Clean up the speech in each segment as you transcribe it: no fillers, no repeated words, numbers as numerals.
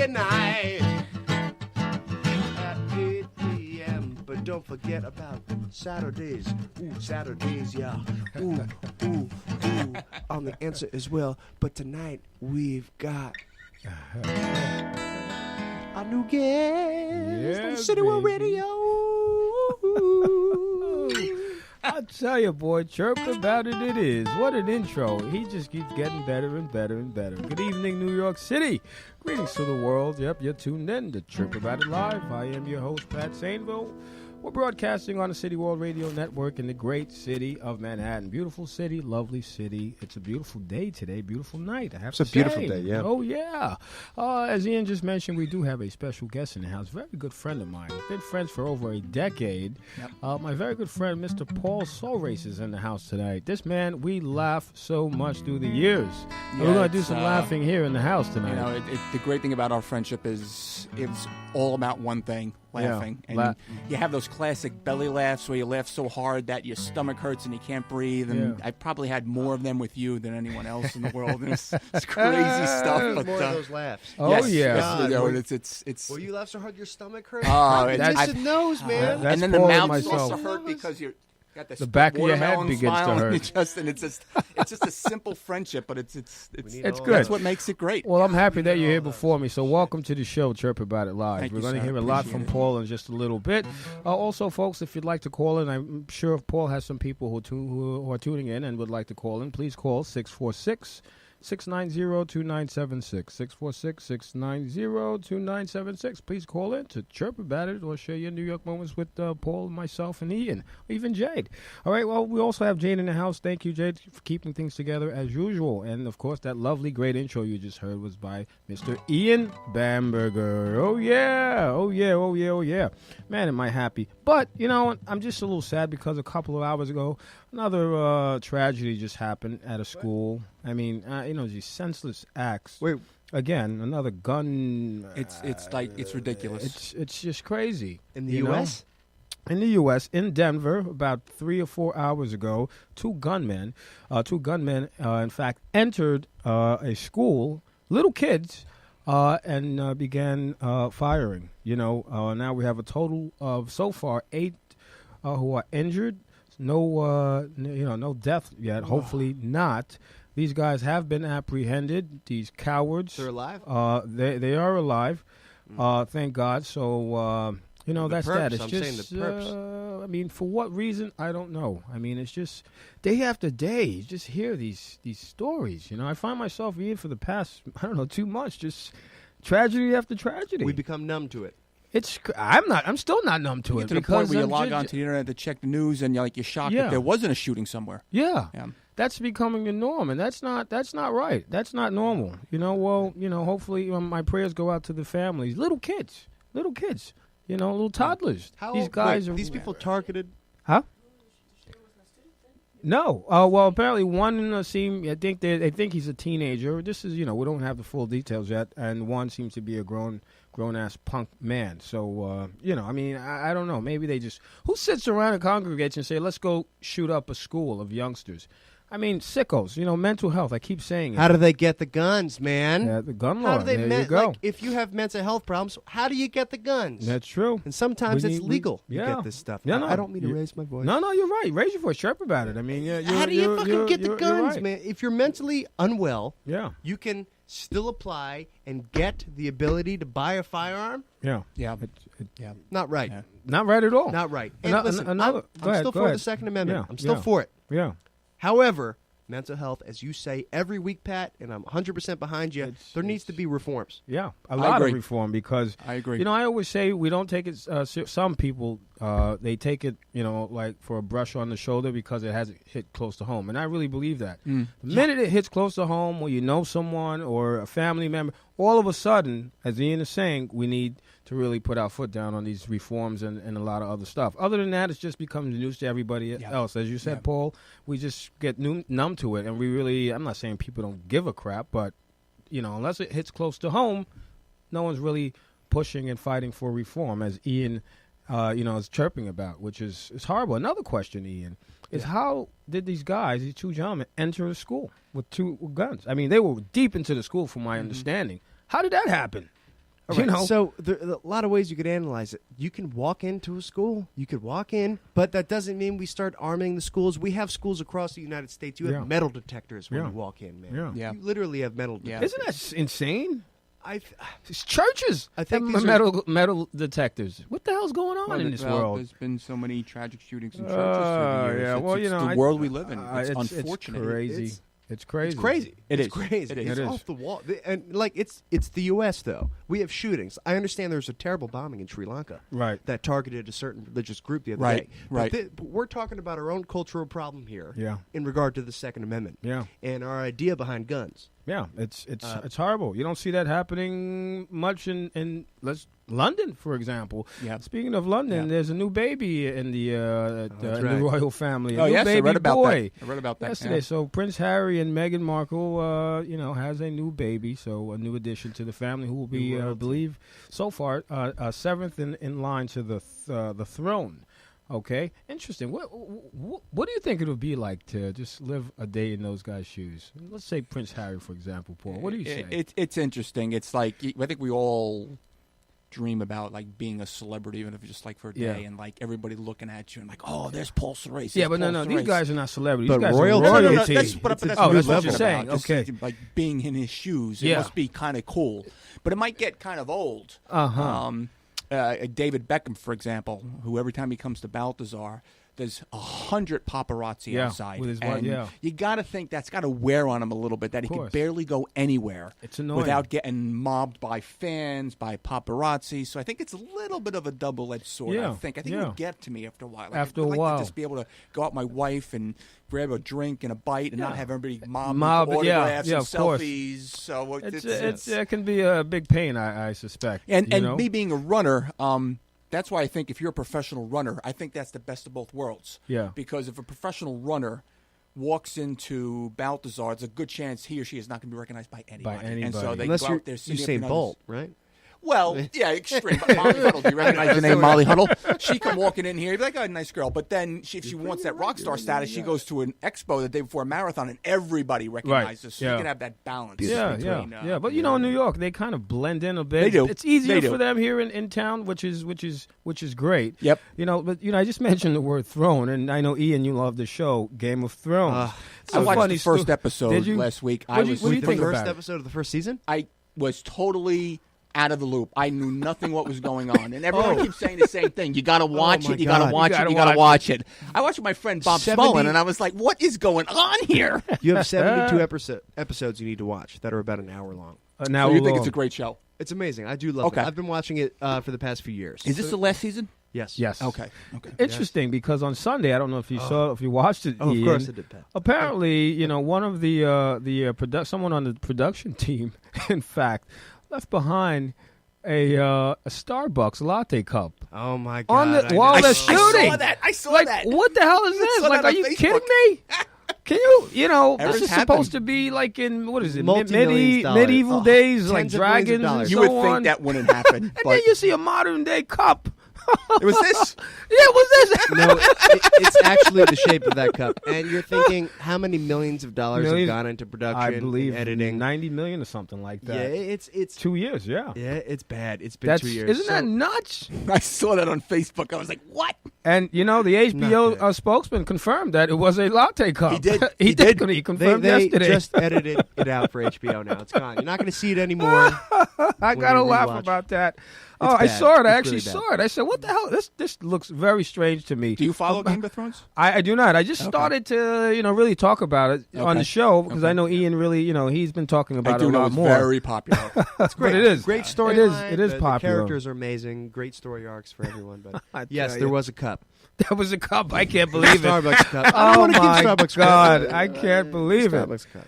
Friday night at 8 p.m. But don't forget about Saturdays. Ooh, Saturdays, yeah. Ooh, ooh, ooh. On the answer as well. But tonight we've got our new guest on City World Radio. I tell you, boy, Chirp About It, it is. What an intro. He just keeps getting better and better and better. Good evening, New York City. Greetings to the world. Yep, you're tuned in to Chirp About It Live. I am your host, Pat Sainville. We're broadcasting on the City World Radio Network in the great city of Manhattan. Beautiful city, lovely city. It's a beautiful day today, beautiful night, I have to say. It's a beautiful day, yeah. Oh, yeah. As Ian just mentioned, we do have a special guest in the house. Very good friend of mine. We've been friends for over a decade. Yep. My very good friend, Mr. Paul Soul Race, is in the house tonight. This man, we laugh so much through the years. Yeah, we're going to do some laughing here in the house tonight. You know, the great thing about our friendship is it's all about one thing. Laughing. Yeah. And you have those classic belly laughs where you laugh so hard that your stomach hurts and you can't breathe. And I probably had more of them with you than anyone else in the world. And it's crazy stuff. But, more of those laughs. Oh, yes, yeah. You know, it's Will you laugh so hard your stomach hurts? Oh, Goodness knows, man. That's and then the Paul and mouth myself. also hurt because you're got this The back of your head watermelon begins to smile hurt. and it's just a simple friendship, but it's good. That's what makes it great. Well, I'm happy that you're here before me. So welcome to the show, Chirp About It Live. Thank We're you, going to sir. hear a lot Appreciate from it. Paul in just a little bit. Also, folks, if you'd like to call in, I'm sure Paul has some people who are tuning in and would like to call in. Please call 646-690-2976. 646-690-2976. Please call in to Chirp About It or share your New York moments with Paul, myself, and Ian, or even Jade. All right, well, we also have Jade in the house. Thank you, Jade, for keeping things together as usual. And, of course, that lovely, great intro you just heard was by Mr. Ian Bamberger. Oh, yeah. Oh, yeah. Oh, yeah. Oh, yeah. Man, am I happy. But, you know, I'm just a little sad because a couple of hours ago, another tragedy just happened at a school. I mean, you know, these senseless acts. Wait. Again, another gun. It's ridiculous. It's just crazy. In the U.S.? In the U.S., in Denver, about 3 or 4 hours ago, two gunmen, in fact, entered a school, little kids, and began firing. You know, now we have a total of, so far, 8 who are injured. No death yet. Hopefully not. These guys have been apprehended. These cowards. They're alive? They are alive. Thank God. So, you know, that's that. It's I'm just, saying the perps. I mean, for what reason? I don't know. I mean, it's just day after day, you just hear these stories. You know, I find myself even for the past, 2 months, just tragedy after tragedy. We become numb to it. I'm still not numb to You it. get to the point where you log on to the internet to check the news and you're shocked that there wasn't a shooting somewhere. Yeah. That's becoming the norm, and that's not right. That's not normal. You know, well, you know, hopefully my prayers go out to the families. Little kids, you know, little toddlers. These guys these people targeted? Huh? No. Well, apparently one seemed, I think they think he's a teenager. This is, you know, we don't have the full details yet, and one seems to be a grown-ass punk man. So, you know, I mean, I don't know. Maybe they just, who sits around and congregates and say, let's go shoot up a school of youngsters? I mean, sickos, you know, mental health. I keep saying it. How do they get the guns, man? Yeah, the gun law. How do they there you go. Like, if you have mental health problems, how do you get the guns? That's true. And sometimes it's legal to yeah. get this stuff. Yeah, no, I don't mean to raise my voice. No, you're right. Raise your voice. Chirp about it. I mean, how do you fucking get the guns, right. man? If you're mentally unwell, yeah, you can still apply and get the ability to buy a firearm. Yeah. Not right. Yeah. Not right at all. Not right. And listen, I'm still for the Second Amendment. Yeah. I'm still for it. Yeah. However, mental health, as you say every week, Pat, and I'm 100% behind you, there needs to be reforms. Yeah, a lot of reform because, I agree. You know, I always say we don't take it, some people, they take it, you know, like for a brush on the shoulder because it hasn't hit close to home. And I really believe that. The minute it hits close to home or you know someone or a family member, all of a sudden, as Ian is saying, we need to really put our foot down on these reforms and a lot of other stuff. Other than that, it's just becomes news to everybody else. As you said, Paul, we just get numb to it. And we really, I'm not saying people don't give a crap, but, you know, unless it hits close to home, no one's really pushing and fighting for reform, as Ian, you know, is chirping about, which is horrible. Another question, Ian, is how did these guys, these two gentlemen, enter a school with two guns? I mean, they were deep into the school, from my understanding. How did that happen? All right, so there are a lot of ways you could analyze it. You can walk into a school. You could walk in, but that doesn't mean we start arming the schools. We have schools across the United States. You have metal detectors when you walk in, man. Yeah. You literally have metal detectors. Isn't that insane? It's churches. I think metal detectors. What the hell's going on in this world? There's been so many tragic shootings in churches through the years. It's the world we live in. It's unfortunate. It's crazy. It's crazy. It's crazy. It's crazy. It's off the wall. And it's the U.S. though. We have shootings. I understand there was a terrible bombing in Sri Lanka, right, that targeted a certain religious group the other day. Right. But we're talking about our own cultural problem here. Yeah. In regard to the Second Amendment. Yeah. And our idea behind guns. Yeah. It's horrible. You don't see that happening much in London, for example. Yeah. Speaking of London, there's a new baby in the royal family. Oh, yes, baby I read about boy. that. I read about that yesterday. Yeah. So Prince Harry and Meghan Markle, has a new baby. So a new addition to the family, who will be, I believe, so far seventh in line to the throne. Okay, interesting. What do you think it would be like to just live a day in those guys' shoes? Let's say Prince Harry, for example, Paul. What do you say? It's interesting. It's like, I think we all dream about like being a celebrity, even if it's just like for a day, and like everybody looking at you and like, oh, there's Paul Thrace. Yeah, but no, these guys are not celebrities. But these guys royalty. are royalty. That's what you're saying. Okay, like being in his shoes, it must be kind of cool, but it might get kind of old. David Beckham, for example, who every time he comes to Balthazar, there's 100 paparazzi outside. With his wife, you got to think that's got to wear on him a little bit, that he can barely go anywhere without getting mobbed by fans, by paparazzi. So I think it's a little bit of a double-edged sword, I think. It would get to me after a while. I'd like to just be able to go out with my wife and grab a drink and a bite and not have everybody mob autographs and selfies. So it can be a big pain, I suspect. And me being a runner, that's why I think if you're a professional runner, I think that's the best of both worlds. Yeah. Because if a professional runner walks into Balthazar, it's a good chance he or she is not going to be recognized by anybody. And so they Unless go out there. Usain Bolt, right? Well, yeah, extreme. Molly Huddle. Do you recognize the name Molly Huddle? She come walking in here, you'd be like, oh, nice girl. But then if she wants that rock star status, she goes to an expo the day before a marathon, and everybody recognizes her. So you can have that balance. Yeah. But, in New York, they kind of blend in a bit. They do. It's easier for them here in town, which is great. Yep. But I just mentioned the word throne, and I know, Ian, you love the show Game of Thrones. I watched the first episode last week. What do you think the about first episode of the first season? I was totally out of the loop. I knew nothing what was going on, and everyone keeps saying the same thing. You got to watch it. You got to watch it. You got to watch it. I watched with my friend Bob Smullen, and I was like, "What is going on here?" You have 72 episodes you need to watch that are about an hour long. So you think it's a great show? It's amazing. I do love it. I've been watching it for the past few years. Is this the last season? Yes. Okay. Interesting, because on Sunday, I don't know if you watched it. Oh, Ian, of course I did, Pat. Apparently, one of the someone on the production team, in fact, left behind a Starbucks latte cup. Oh my God! While they're shooting. I saw that. What the hell is this? Like, are you kidding me? Can you, this is supposed to be like in, what is it, medieval days, like dragons and you so would on. think that wouldn't happen. And then you see a modern day cup. It was this? Yeah, it was this. No, it's actually the shape of that cup. And you're thinking, how many millions of dollars have gone into production, I believe editing? 90 million or something like that. Yeah, it's 2 years, yeah. Yeah, it's bad. It's been 2 years. Isn't that nuts? I saw that on Facebook. I was like, what? And, the HBO spokesman confirmed that it was a latte cup. He did. He did. He confirmed they yesterday. Just edited it out for HBO now. It's gone. You're not going to see it anymore. I got to laugh about that. I saw it. I actually saw it. I said, what the hell? This looks very strange to me. Do you follow Game of Thrones? I do not. I just started to, really talk about it on the show because I know Ian really, he's been talking about it a lot more. It's very popular. It's great. But it is. Great storyline. It is popular. The characters are amazing. Great story arcs for everyone. But yes, there was a cup. That was a cup. I can't believe it. Starbucks cup. Oh my God! I can't believe it. Starbucks cup.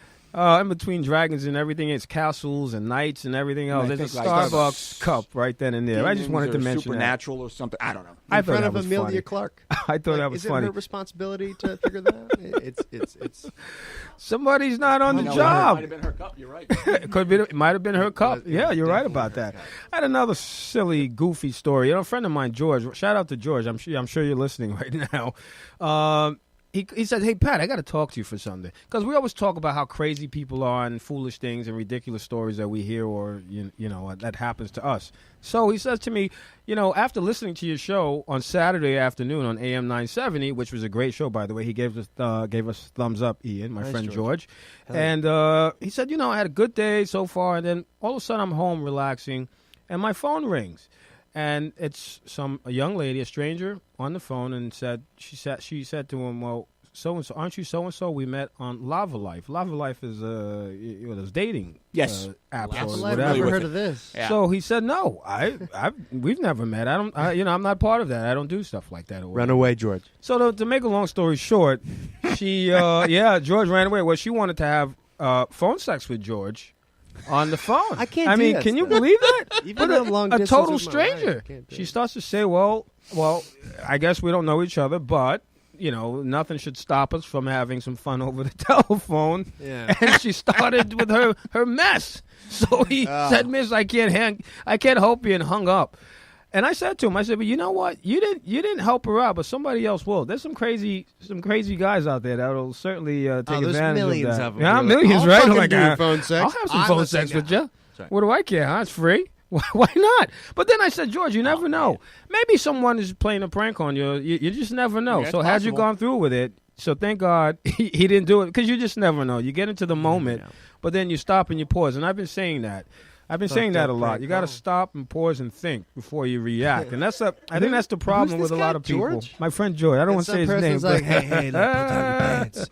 In between dragons and everything, it's castles and knights and everything else. There's a Starbucks cup right then and there. I just wanted to mention Supernatural or something. I don't know. In front of Amelia Clark. I thought that was funny. Is it her responsibility to figure that out? It's somebody's not on the job. It might have been her cup. You're right. It might have been her cup. Yeah, you're right about that. I had another silly, goofy story. A friend of mine, George. Shout out to George. I'm sure you're listening right now. he said, "Hey Pat, I got to talk to you for something." Because we always talk about how crazy people are and foolish things and ridiculous stories that we hear or you know that happens to us. So he says to me, after listening to your show on Saturday afternoon on AM 970, which was a great show, by the way, he gave us thumbs up, Ian, my friend George. And he said, I had a good day so far, and then all of a sudden I'm home relaxing, and my phone rings. And it's a young lady, a stranger, on the phone, and she said to him, "Well, so and so, aren't you so and so? We met on Lava Life. Lava Life is those dating app or whatever. I've never heard of this." Yeah. So he said, "No, we've never met. I'm not part of that. I don't do stuff like that." Run away, George. So to make a long story short, she George ran away. Well, she wanted to have phone sex with George. On the phone. I can't. I mean, can you believe that? Even a total stranger. She starts to say, "Well, I guess we don't know each other, but nothing should stop us from having some fun over the telephone." Yeah. And she started with her mess. So he said, "Miss, I can't help you," and hung up. And I said to him, "But you know what? You didn't help her out, but somebody else will. There's some crazy guys out there that will certainly take advantage millions of that. of them. Yeah, millions, right? I'll I'm like, do phone sex. I'll have some phone sex with you. What do I care? Huh? It's free. Why not?" But then I said, "George, you never know. Man. Maybe someone is playing a prank on you. You just never know." Yeah, so had you gone through with it, so thank God he didn't do it, because you just never know. You get into the moment, but then you stop and you pause. And I've been saying that. I've been saying that a lot. You got to stop and pause and think before you react, and I think that's the problem with a lot of people. George? My friend George. I don't want to say his name. Like, hey, look, put on your pants.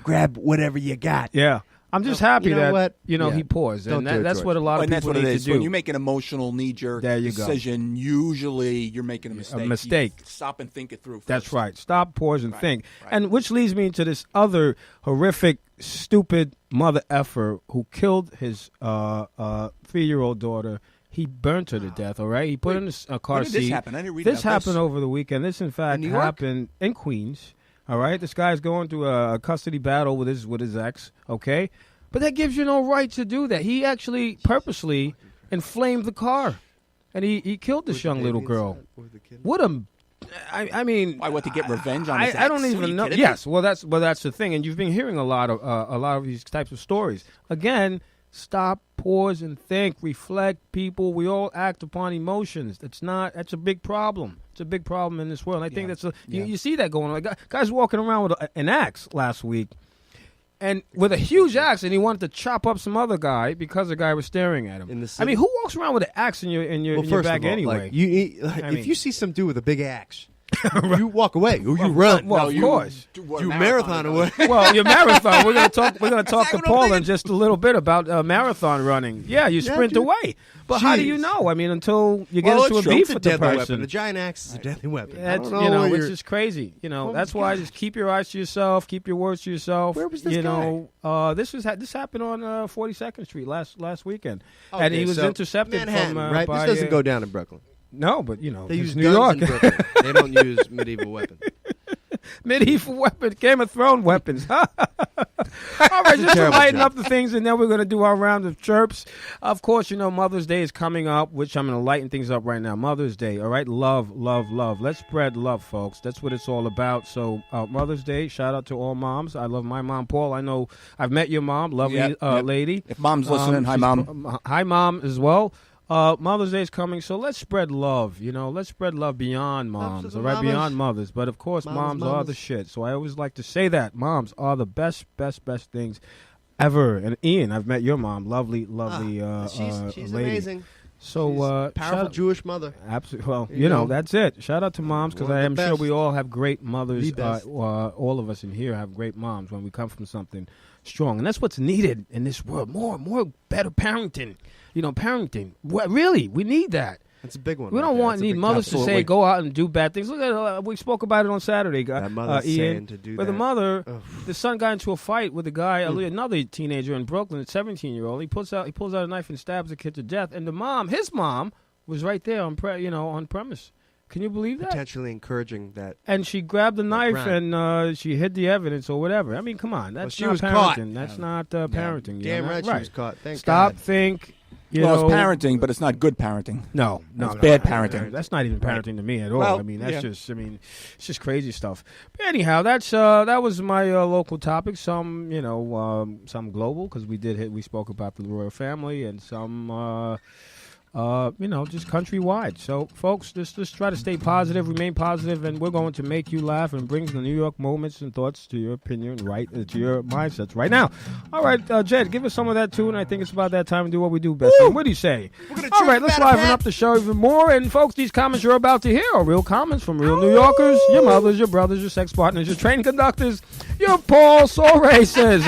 Grab whatever you got. Yeah. I'm just happy that Yeah. he paused, and that's George. what a lot of people need to do. When you make an emotional knee-jerk decision, usually you're making a mistake. A mistake. You stop and think it through first. That's right. Stop, pause, and think. Right. And which leads me into this other horrific, stupid mother effer who killed his 3-year-old daughter. He burnt her to death, all right? He put her in a car seat. When did this happen? I didn't read This about happened over the weekend. This, in fact, happened in Queens. All right, this guy's going through a custody battle with his ex. Okay, but that gives you no right to do that. He actually purposely inflamed the car, and he killed this young little girl. What a I mean, why? What, to get revenge on his ex? I don't even know. Yes, well, that's the thing, and you've been hearing a lot of these types of stories. Again, stop, pause, and think. Reflect, people. We all act upon emotions. That's a big problem. It's a big problem in this world. And I think you see that going on. Guys walking around with an axe last week, and with a huge axe, and he wanted to chop up some other guy because the guy was staring at him. I mean, who walks around with an axe in your bag anyway? If you see some dude with a big axe, you walk away or you run. Well, of course, you marathon away. Well, your marathon. We're gonna talk to Paul in just a little bit about marathon running. Yeah, you sprint away. But how do you know? I mean, until you get into a beef with the person. Weapon. The giant axe is a deadly weapon. It's just crazy. That's why just keep your eyes to yourself, keep your words to yourself. Where was this guy? This happened on 42nd Street last weekend, okay, and he was intercepted Manhattan, from right. This doesn't go down in Brooklyn. No, but they use New York. In Brooklyn. They don't use medieval weapons. Medieval weapons, Game of Thrones weapons. All right, just to lighten up the things, and then we're going to do our round of chirps. Of course, Mother's Day is coming up, which I'm going to lighten things up right now. Mother's Day, all right? Love, love, love. Let's spread love, folks. That's what it's all about. So Mother's Day, shout out to all moms. I love my mom, Paul. I know I've met your mom, lovely lady. If mom's listening, hi, Mom. Hi, Mom, as well. Mother's Day is coming, so let's spread love. Let's spread love beyond moms, all right? Beyond mothers. But, of course, moms are the shit. So I always like to say that. Moms are the best things ever. And, Ian, I've met your mom. Lovely she's lady. Amazing. So powerful Jewish mother. Absolutely. Well, that's it. Shout out to moms, because I am sure we all have great mothers. All of us in here have great moms when we come from something strong. And that's what's needed in this world. More better parenting. Parenting. Really, we need that. That's a big one. We don't need mothers to say go out and do bad things. Look at we spoke about it on Saturday. That mother's saying to do where that. the mother, the son got into a fight with a guy, another teenager in Brooklyn, a 17-year-old. He pulls out a knife and stabs the kid to death. And his mom, was right there on premise. Can you believe that? Potentially encouraging that. And she grabbed the knife and she hid the evidence or whatever. I mean, come on, that's she not was parenting. caught. That's not parenting. Damn right, she was caught. Thank Stop, God. think. You well, know, it's parenting, but it's not good parenting. No, it's bad parenting. That's not even parenting to me at all. Well, I mean, that's just, it's just crazy stuff. But anyhow, that was my local topic. Some, some global because we spoke about the royal family, and some, just countrywide. So, folks, just try to stay positive, remain positive, and we're going to make you laugh and bring the New York moments and thoughts to your opinion, to your mindsets right now. All right, Jed, give us some of that too, and I think it's about that time to do what we do best. What do you say? All right, let's liven up the show even more. And, folks, these comments you're about to hear are real comments from real New Yorkers, your mothers, your brothers, your sex partners, your train conductors, your Paul Soul Races.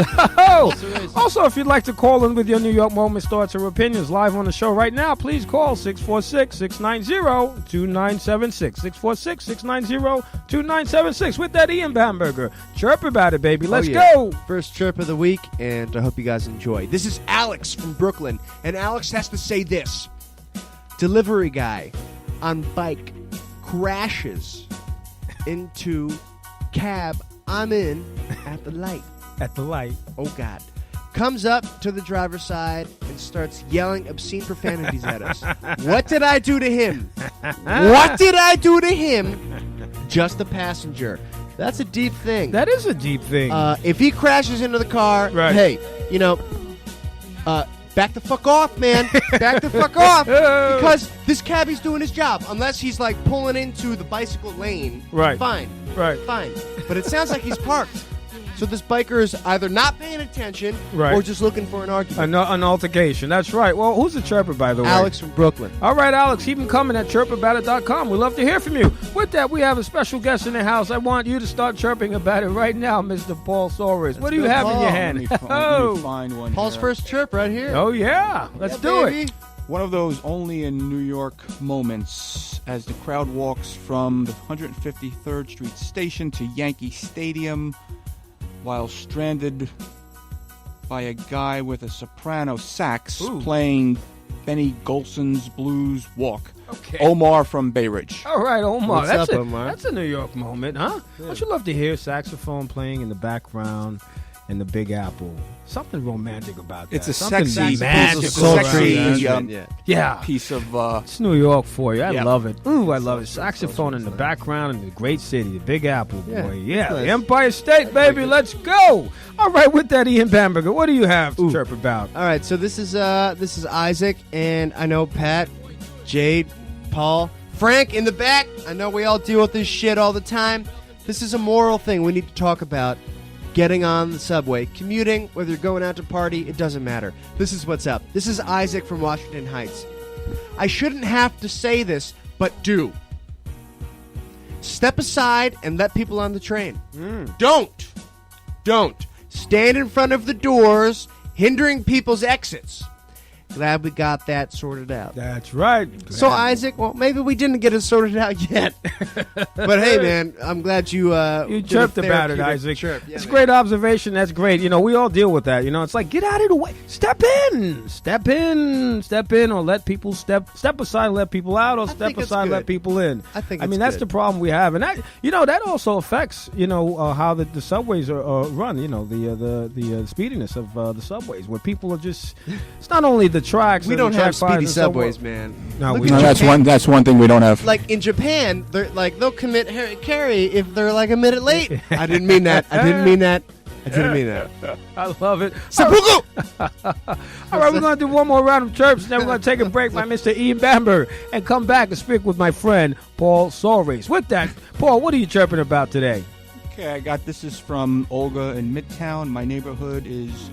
Also, if you'd like to call in with your New York moments, thoughts, or opinions live on the show right now, please call 646-690-2976. 646-690-2976 with that Ian Bamberger. Chirp about it, baby. Let's go. First chirp of the week, and I hope you guys enjoy. This is Alex from Brooklyn, and Alex has to say this. Delivery guy on bike crashes into cab I'm in at the light. At the light. Oh, God. Comes up to the driver's side and starts yelling obscene profanities at us. What did I do to him? What did I do to him? Just a passenger. That's a deep thing. That is a deep thing. If he crashes into the car, hey, back the fuck off, man. Back the fuck off. Because this cabbie's doing his job. Unless he's like pulling into the bicycle lane. Right. Fine. Right. Fine. But it sounds like he's parked. So this biker is either not paying attention or just looking for an argument. An altercation. That's right. Well, who's the chirper, by the way? Alex from Brooklyn. All right, Alex. Keep them coming at chirpaboutit.com. We'd love to hear from you. With that, we have a special guest in the house. I want you to start chirping about it right now, Mr. Paul Soros. What do you have in your hand? Let me find one. Paul's first chirp right here. Oh, yeah. Let's do it. One of those only in New York moments as the crowd walks from the 153rd Street station to Yankee Stadium while stranded by a guy with a soprano sax playing Benny Golson's Blues Walk. Okay. Omar from Bay Ridge. All right, Omar. What's up, Omar? That's a New York moment, huh? Yeah. Don't you love to hear saxophone playing in the background in the Big Apple? Something romantic about that. It's a Something sexy, magical, sexy piece of... it's New York for you. I love it. Ooh, I love it. So Saxophone in the background in the great city, the Big Apple, boy. Yeah, nice. the Empire State, baby. Let's go. All right, with that, Ian Bamberger, what do you have to chirp about? All right, so this is Isaac, and I know Pat, Jade, Paul, Frank in the back. I know we all deal with this shit all the time. This is a moral thing we need to talk about. Getting on the subway, commuting, whether you're going out to party, it doesn't matter. This is what's up. This is Isaac from Washington Heights. I shouldn't have to say this, but do. Step aside and let people on the train. Don't stand in front of the doors, hindering people's exits. Glad we got that sorted out. That's right. So, Isaac, well, maybe we didn't get it sorted out yet. But, hey, man, I'm glad you chirped about it, Isaac. Chirp. It's a great observation. That's great. We all deal with that. It's like, get out of the way. Step in, or let people step aside and let people out, or step aside and let people in. I mean, that's the problem we have. And that, that also affects, how the subways are run, the speediness of the subways, where people are just, it's not only the tracks. We don't have speedy subways, man. No, that's one thing we don't have. Like in Japan, they'll commit carry if they're like a minute late. I didn't mean that. I love it. Seppuku! All right, we're going to do one more round of chirps, then we're going to take a break by Mr. Ian Bamberger and come back and speak with my friend Paul Soros. With that, Paul, what are you chirping about today? Okay, I got this is from Olga in Midtown. My neighborhood is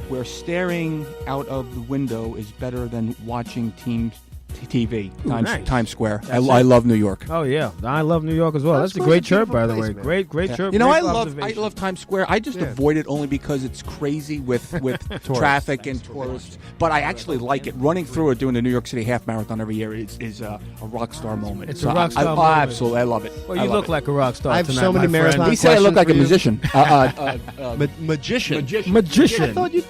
where staring out of the window is better than watching TV. Times Square. I love New York. Oh yeah, I love New York as well. That's a great chirp, by the way. Man. Great chirp. I love Times Square. I just avoid it only because it's crazy with traffic and tourists. But I actually like it. Running through it, doing the New York City half marathon every year is a rock star moment. It's a rock star moment. Absolutely, I love it. Well, you look like a rock star. I have tonight, so many marathons. He said I look like a musician. Magician. Magician. I thought you.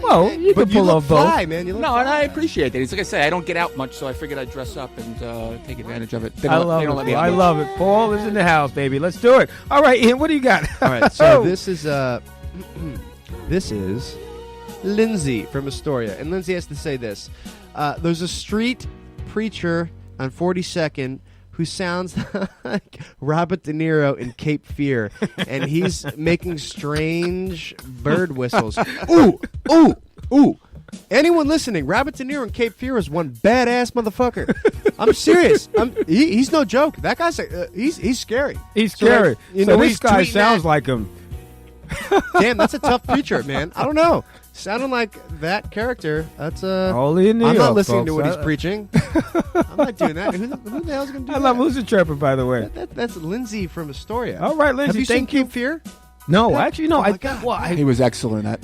Well, you can pull off both. Fly, man. And I appreciate that. It's like I said, I don't get out much, so I figured I'd dress up and take advantage of it. I love it. Paul is in the house, baby. Let's do it. All right, Ian, what do you got? All right, so this is Lindsay from Astoria, and Lindsay has to say this. There's a street preacher on 42nd who sounds like Robert De Niro in Cape Fear, and he's making strange bird whistles. Ooh, ooh, ooh. Anyone listening, Robert De Niro in Cape Fear is one badass motherfucker. I'm serious. He's no joke. That guy's he's scary. He's scary. So this guy sounds like him. Damn, that's a tough preacher, man. I don't know. Sounding like that character. That's only in New I'm York, not listening folks. to what he's preaching. I'm not doing that. Who the hell's gonna do that? I love who's the chirper, by the way. That's Lindsay from Astoria. All right, Lindsay. Have you seen thank you. Cape Fear? No, actually, no. Oh my God. He was excellent at.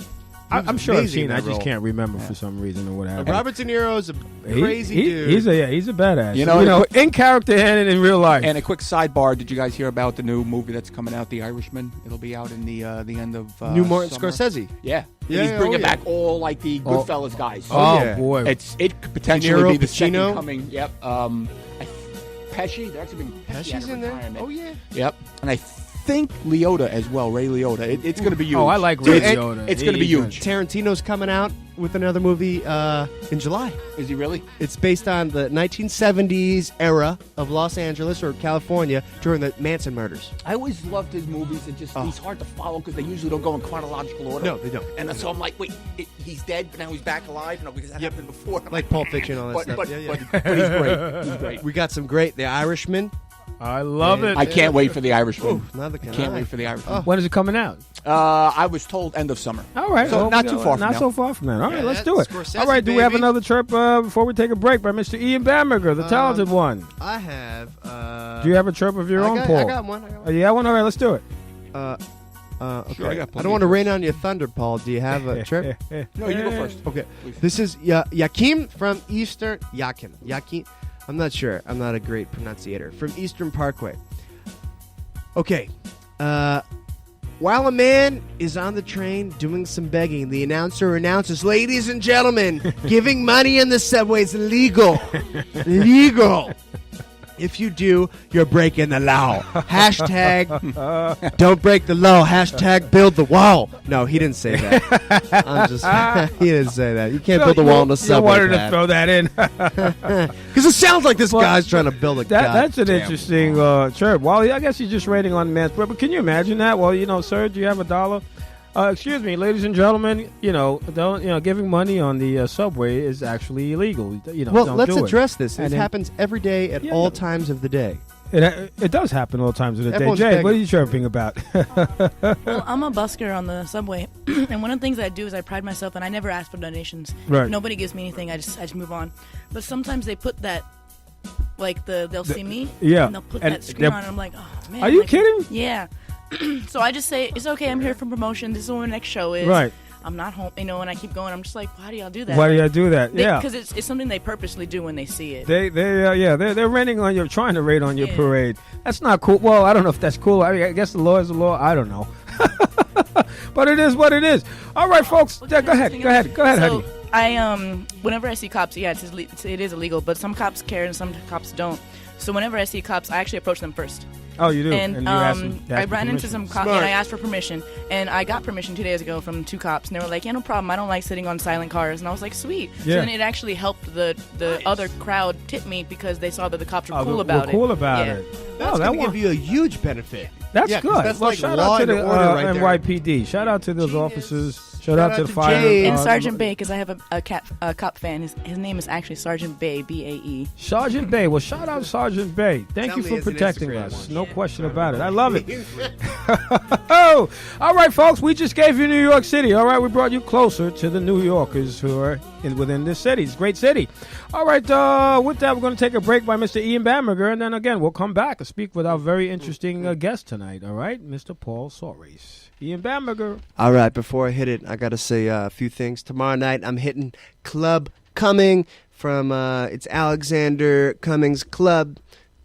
I'm sure I've seen. I that just role. can't remember for some reason or what happened. Robert De Niro is a crazy dude. He's a badass. You know, in character and in real life. And a quick sidebar: did you guys hear about the new movie that's coming out, The Irishman? It'll be out in the end of New Martin summer. Scorsese. Yeah, Yeah, he's bringing yeah. back all like the Goodfellas guys. Oh, yeah. boy. It could potentially De Niro, be the Pacino. second coming. Yep. Pesci. They're actually been Pesci's in there. Oh yeah. Yep. And I think Liotta as well. Ray Liotta. It's going to be huge. Oh, I like Dude, Ray and Liotta. it's gonna be He's huge. Tarantino's coming out with another movie in July. Is he really? It's based on the 1970s era of Los Angeles or California during the Manson murders. I always loved his movies. He's hard to follow because they usually don't go in chronological order. No, they don't. And so I'm like, wait, he's dead, but now he's back alive? No, because that happened before. Like Pulp Fiction, all that but, stuff. but, Yeah, yeah. but he's great. He's great. We got some great The Irishman. I love it. I can't wait for The Irishman. Ooh, neither can Can't I. wait for The Irishman. When is it coming out? I was told end of summer. All right. So well, not too far from Not now. so far from that. All right, Yeah, let's that's do it. Scorsese, All right, do we have baby. another chirp before we take a break by Mr. Ian Bamberger, the talented one? I have. Do you have a chirp of your own, Paul? I got one. Oh, you have one? All right, let's do it. Okay. Sure, I got I plenty don't want to of rain on your thunder, Paul. Do you have a trip? No, you go first. Okay. Please. This is Yakim from Eastern. Yakim. I'm not sure. I'm not a great pronunciator. From Eastern Parkway. Okay. While a man is on the train doing some begging, the announcer announces, "Ladies and gentlemen, giving money in the subway is illegal." Legal. If you do, you're breaking the law. Hashtag don't break the law. Hashtag build the wall. No, he didn't say that. I'm just he didn't say that. You can't build the wall in the You subway. wanted to throw that in. Because it sounds like this guy's trying to build a That's an goddamn interesting chirp. Well, I guess he's just rating on man's bread. But can you imagine that? Well, sir, do you have $1? Excuse me, ladies and gentlemen. Giving money on the subway is actually illegal. Well, don't let's do address this. And It then- happens every day at all times of the day. It does happen all times of the day. Everyone's Jay, begging. what are you chirping about? Well, I'm a busker on the subway, and one of the things I do is I pride myself, and I never ask for donations. Right. If nobody gives me anything, I just move on. But sometimes they put that, like they'll see me, yeah. and they'll put And that screen they're- on, and I'm like, oh man. Are you like, kidding? Yeah. So I just say it's okay. I'm here for promotion. This is what my next show is. Right. I'm not home, and I keep going. I'm just like, why do y'all do that? Why do you do that? Yeah. Because it's something they purposely do when they see it. They're raining on your, trying to raid on your Yeah. parade. That's not cool. Well, I don't know if that's cool. I guess the law is the law. I don't know. But it is what it is. All right, folks. Well, Go ahead, so, honey. I whenever I see cops, it is illegal, but some cops care and some cops don't. So whenever I see cops, I actually approach them first. Oh, you do. And, you ask them- I ask for ran into permission. some cops, and I asked for permission, and I got permission 2 days ago from 2 cops, and they were like, "Yeah, no problem. I don't like sitting on silent cars," and I was like, "Sweet." Yeah. So then it actually helped the other crowd tip me because they saw that the cops were Oh, cool we're about it. cool about Yeah. it. That's Oh, that going to one. give you a huge benefit. That's Yeah, 'cause good. that's Well, like shout law out to and the order right there. NYPD. Shout out to those Genius. officers. Shout out to the fire. Jade. And Sergeant Bay, because I have a cop fan. His name is actually Sergeant Bay, B-A-E. Sergeant Bay. Well, shout out Sergeant Bay. Thank Tell you me for it's an protecting Instagram us. one. No question about it. I love it. Oh, all right, folks. We just gave you New York City. All right, we brought you closer to the New Yorkers who are within this city. It's a great city. All right, with that, we're going to take a break by Mr. Ian Bamberger, and then again, we'll come back and speak with our very interesting guest tonight. All right, Mr. Paul Soares. Ian Bamberger. All right, before I hit it, I got to say a few things. Tomorrow night, I'm hitting Club Cumming from it's Alexander Cummings Club.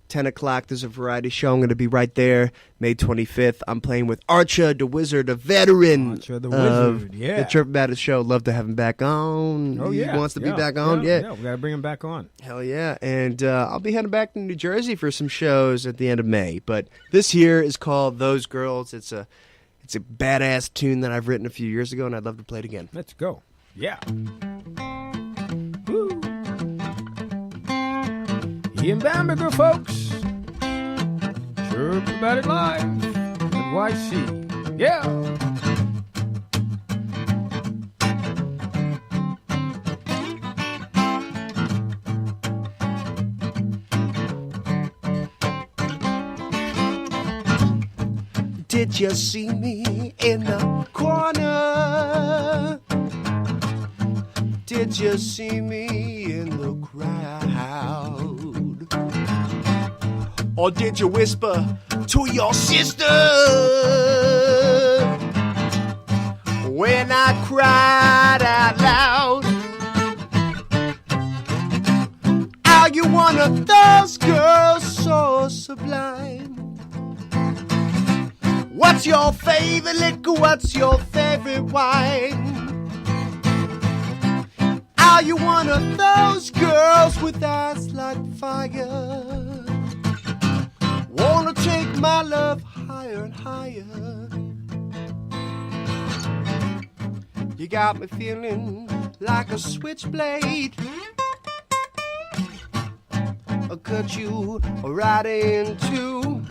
10 o'clock, there's a variety show. I'm going to be right there. May 25th, I'm playing with Archer the Wizard, a veteran Archer the of Wizard, yeah. the Chirp About It show. Love to have him back on. Oh, yeah. He wants to be back on, yeah. we got to bring him back on. Hell yeah. And I'll be heading back to New Jersey for some shows at the end of May. But this here is called Those Girls. It's a badass tune that I've written a few years ago, and I'd love to play it again. Let's go. Yeah. Woo. Ian Bamberger, folks. Chirp About It Live. NYC. Yeah. Did you see me in the corner? Did you see me in the crowd? Or did you whisper to your sister when I cried out loud? Are you one of those girls so sublime? What's your favorite liquor? What's your favorite wine? Are you one of those girls with eyes like fire? Wanna take my love higher and higher? You got me feeling like a switchblade. I'll cut you right in two.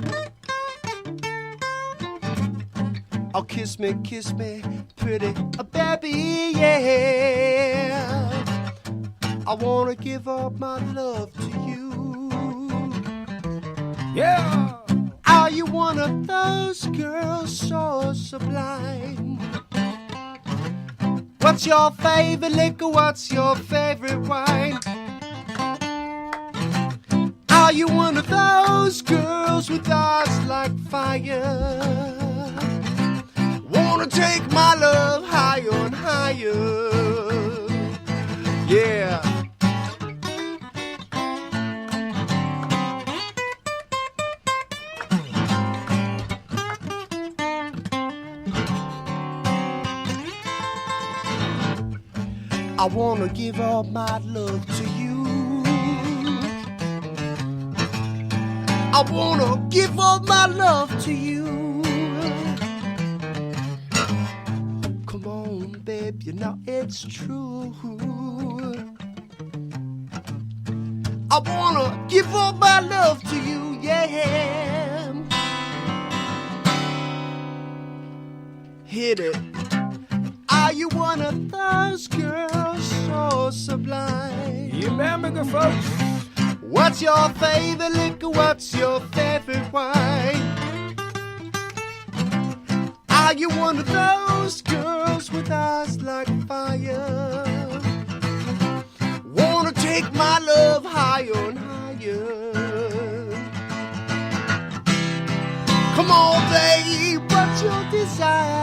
Oh, kiss me, pretty baby, yeah. I wanna give up my love to you. Yeah. Are you one of those girls so sublime? What's your favorite liquor? What's your favorite wine? Are you one of those girls with eyes like fire? Wanna take my love higher and higher? Yeah. I wanna give all my love to you. I wanna give all my love to you. Come on, babe, you know it's true. I wanna give all my love to you, yeah. Hit it. Are you one of those girls so sublime? Ian Bamberger, folks. What's your favorite liquor? What's your favorite wine? Are you one of those girls with eyes like fire? Wanna take my love higher and higher? Come on, babe, what's your desire?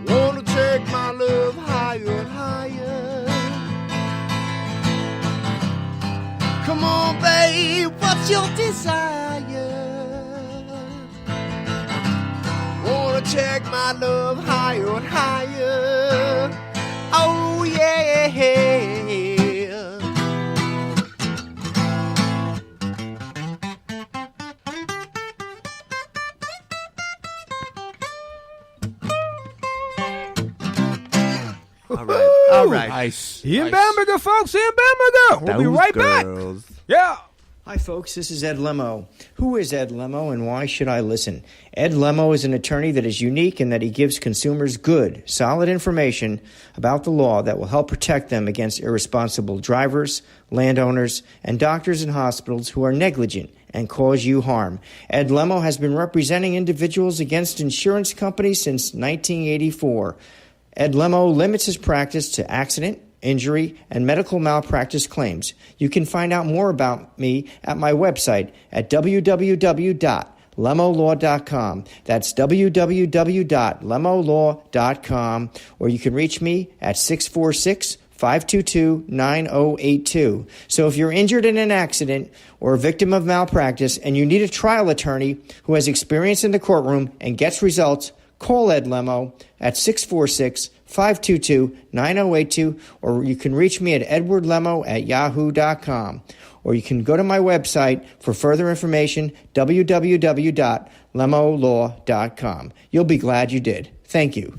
Wanna take my love higher and higher? Come on, babe, what's your desire? Wanna take my love higher and higher? Oh, yeah. All right. Nice. Ian Bamberger, folks. Ian Bamberger. We'll be right back. Yeah. Hi, folks. This is Ed Lemo. Who is Ed Lemo and why should I listen? Ed Lemo is an attorney that is unique in that he gives consumers good, solid information about the law that will help protect them against irresponsible drivers, landowners, and doctors and hospitals who are negligent and cause you harm. Ed Lemo has been representing individuals against insurance companies since 1984. Ed Lemo limits his practice to accident, injury, and medical malpractice claims. You can find out more about me at my website at www.lemolaw.com. That's www.lemolaw.com, or you can reach me at 646-522-9082. So if you're injured in an accident or a victim of malpractice and you need a trial attorney who has experience in the courtroom and gets results, call Ed Lemo at 646-522-9082, or you can reach me at edwardlemo@yahoo.com. Or you can go to my website for further information, www.lemolaw.com. You'll be glad you did. Thank you.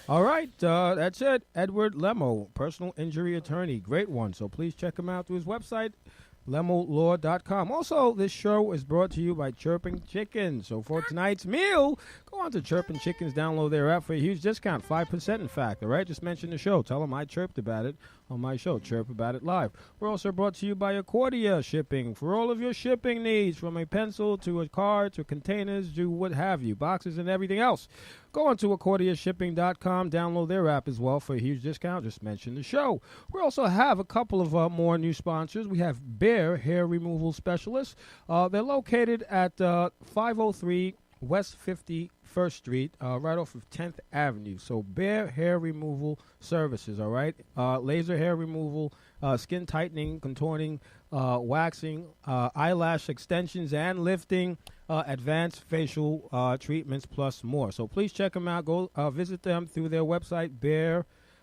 All right, that's it. Edward Lemo, personal injury attorney. Great one. So please check him out through his website, lemolaw.com. Also, this show is brought to you by Chirping Chickens. So for tonight's meal, go on to Chirping Chickens, download their app for a huge discount, 5% in fact. All right, just mention the show. Tell them I chirped about it on my show, Chirp About It Live. We're also brought to you by Accordia Shipping for all of your shipping needs, from a pencil to a car to containers to what have you, boxes and everything else. Go on to accordiashipping.com, download their app as well for a huge discount. Just mention the show. We also have a couple of more new sponsors. We have Bear Hair Removal Specialists. They're located at 503 West 51st Street, right off of 10th Avenue. So Bear Hair Removal Services, all right? Laser hair removal, skin tightening, contouring, waxing, eyelash extensions and lifting, advanced facial treatments, plus more. So please check them out. Go visit them through their website,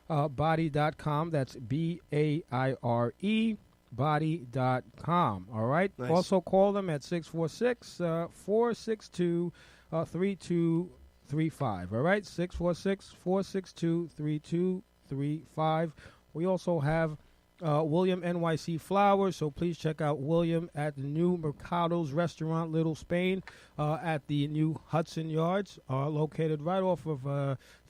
bearbody.com. That's BAIRE. Body.com. All right. Nice. Also call them at 646-462-3235. All right. 646-462-3235. We also have William NYC Flowers, so please check out William at the new Mercado's Restaurant, Little Spain, at the new Hudson Yards, located right off of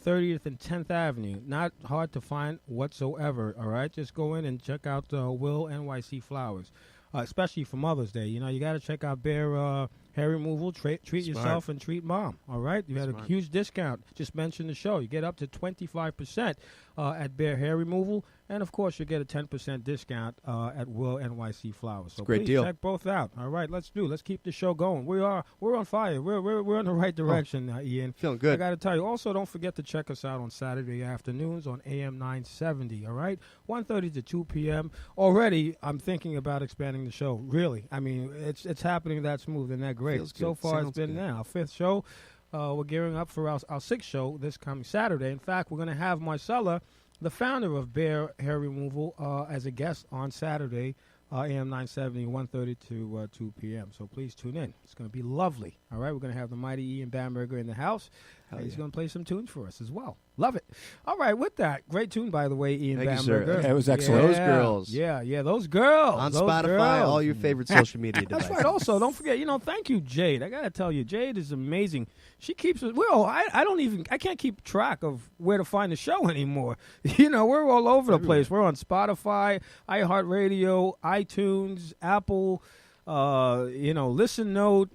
30th and 10th Avenue. Not hard to find whatsoever, all right? Just go in and check out Will NYC Flowers, especially for Mother's Day. You know, you got to check out Bear Hair Removal. Treat yourself and treat Mom, all right? You had a huge discount. Just mention the show. You get up to 25% at Bear Hair Removal. And, of course, you get a 10% discount at Will NYC Flowers. So great please deal. check both out. All right, let's keep the show going. We're on fire. We're in the right direction, Ian. Feeling good. I got to tell you. Also, don't forget to check us out on Saturday afternoons on AM 970. All right, 1:30 to 2 p.m. Already, I'm thinking about expanding the show. Really, I mean, it's happening that smooth and that great. Feels So good. far, Sounds it's been good. our 5th show. We're gearing up for our 6th show this coming Saturday. In fact, we're going to have Marcella, the founder of Bear Hair Removal, as a guest on Saturday, AM 970, 1:30 to 2 p.m. So please tune in. It's going to be lovely. All right, we're going to have the mighty Ian Bamberger in the house. He's going to play some tunes for us as well. Love it. All right, with that, great tune, by the way, Ian Thank you, sir. Bamberger. It was excellent. Those girls. Yeah, those girls. On those Spotify, girls. all your favorite social media That's devices. right. Also, don't forget, thank you, Jade. I got to tell you, Jade is amazing. She keeps us, I can't keep track of where to find the show anymore. We're all over the place. We're on Spotify, iHeartRadio, iTunes, Apple, Listen Note.